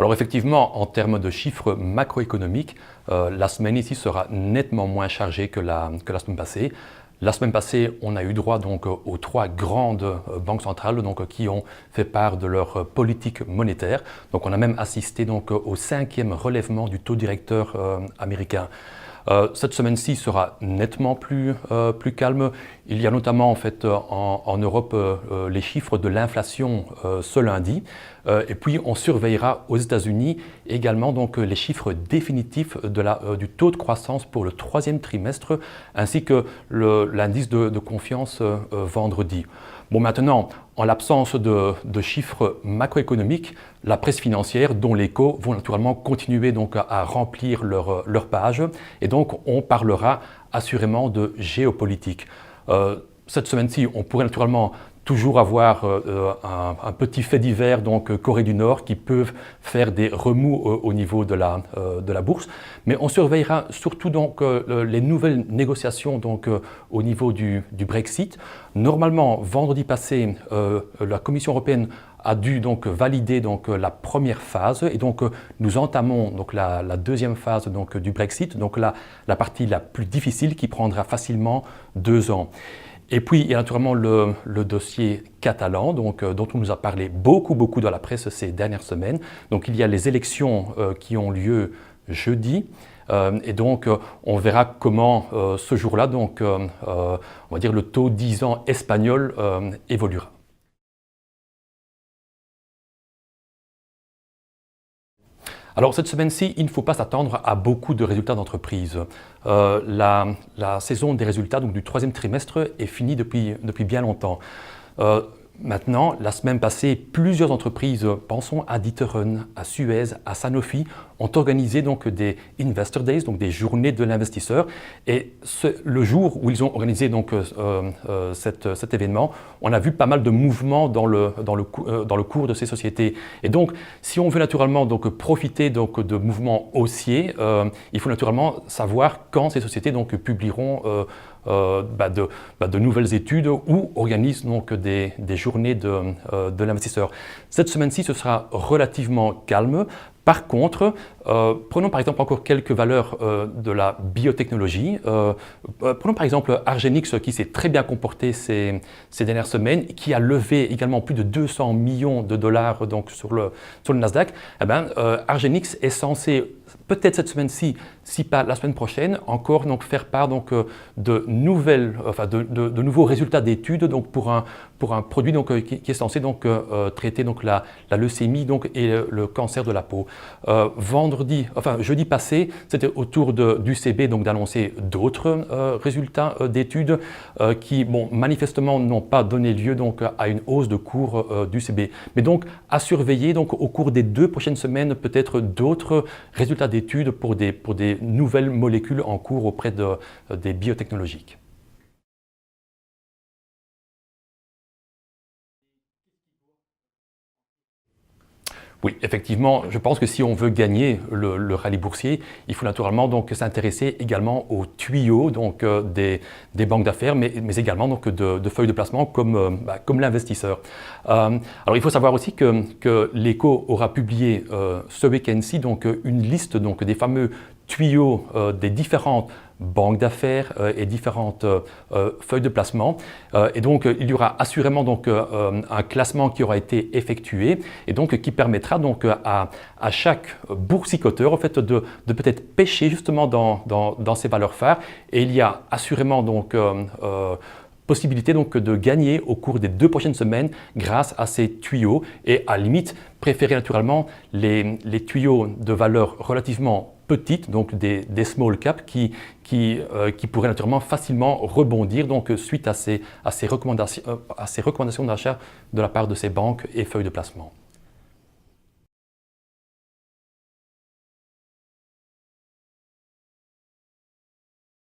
Alors effectivement, en termes de chiffres macroéconomiques, la semaine ici sera nettement moins chargée que la semaine passée. La semaine passée, on a eu droit donc aux trois grandes banques centrales qui ont fait part de leur politique monétaire. Donc on a même assisté donc au 5e relèvement du taux directeur américain. Cette semaine-ci sera nettement plus calme. Il y a notamment en fait en Europe les chiffres de l'inflation ce lundi. Et puis on surveillera aux États-Unis également donc les chiffres définitifs du taux de croissance pour le 3e trimestre, ainsi que l'indice de confiance vendredi. Bon, maintenant, en l'absence de chiffres macroéconomiques, la presse financière, dont l'Écho, vont naturellement continuer donc à remplir leur page, et donc on parlera assurément de géopolitique. Cette semaine-ci, on pourrait naturellement toujours avoir un petit fait divers, donc Corée du Nord, qui peuvent faire des remous au niveau de la bourse. Mais on surveillera surtout donc les nouvelles négociations donc au niveau du Brexit. Normalement, vendredi passé, la Commission européenne a dû donc valider donc la première phase, et donc nous entamons donc la deuxième phase donc du Brexit, donc la partie la plus difficile qui prendra facilement 2 ans. Et puis, il y a naturellement le dossier catalan, donc, dont on nous a parlé beaucoup dans la presse ces dernières semaines. Donc, il y a les élections qui ont lieu jeudi. Et donc, on verra comment ce jour-là, donc, on va dire le taux 10 ans espagnol évoluera. Alors cette semaine-ci, il ne faut pas s'attendre à beaucoup de résultats d'entreprise. La saison des résultats donc, du 3e trimestre est finie depuis bien longtemps. Maintenant, la semaine passée, plusieurs entreprises, pensons à D'Ieteren, à Suez, à Sanofi, ont organisé donc des Investor Days, donc des journées de l'investisseur. Et le jour où ils ont organisé donc cet événement, on a vu pas mal de mouvements dans le cours de ces sociétés. Et donc, si on veut naturellement donc profiter donc de mouvements haussiers, il faut naturellement savoir quand ces sociétés donc publieront de nouvelles études ou organisent donc des journées de l'investisseur. Cette semaine-ci, ce sera relativement calme. Par contre, prenons par exemple encore quelques valeurs de la biotechnologie. Prenons par exemple Argenix qui s'est très bien comporté ces dernières semaines, qui a levé également plus de 200 millions de dollars donc, sur le Nasdaq. Eh bien, Argenix est censé peut-être cette semaine-ci, si pas la semaine prochaine, encore donc, faire part donc, de nouveaux résultats d'études donc, pour un produit donc, qui est censé donc, traiter donc, la leucémie donc, et le cancer de la peau. Jeudi passé, c'était au tour d'UCB donc d'annoncer d'autres résultats d'études qui, bon, manifestement, n'ont pas donné lieu donc à une hausse de cours d'UCB. Mais donc à surveiller donc au cours des 2 prochaines semaines peut-être d'autres résultats d'études pour des nouvelles molécules en cours auprès des biotechnologiques. Oui, effectivement, je pense que si on veut gagner le rallye boursier, il faut naturellement donc s'intéresser également aux tuyaux donc, des banques d'affaires, mais également donc, de feuilles de placement comme l'investisseur. Alors il faut savoir aussi que l'Écho aura publié ce week-end-ci donc, une liste donc, des fameux tuyaux des différentes banques d'affaires et différentes feuilles de placement. Et donc, il y aura assurément donc, un classement qui aura été effectué et donc qui permettra donc, à chaque boursicoteur en fait, de peut-être pêcher justement dans ces valeurs phares. Et il y a assurément donc, possibilité donc de gagner au cours des 2 prochaines semaines grâce à ces tuyaux et à la limite préférer naturellement les tuyaux de valeur relativement petites, donc des small caps qui pourraient naturellement facilement rebondir donc, suite à ces recommandations d'achat de la part de ces banques et feuilles de placement.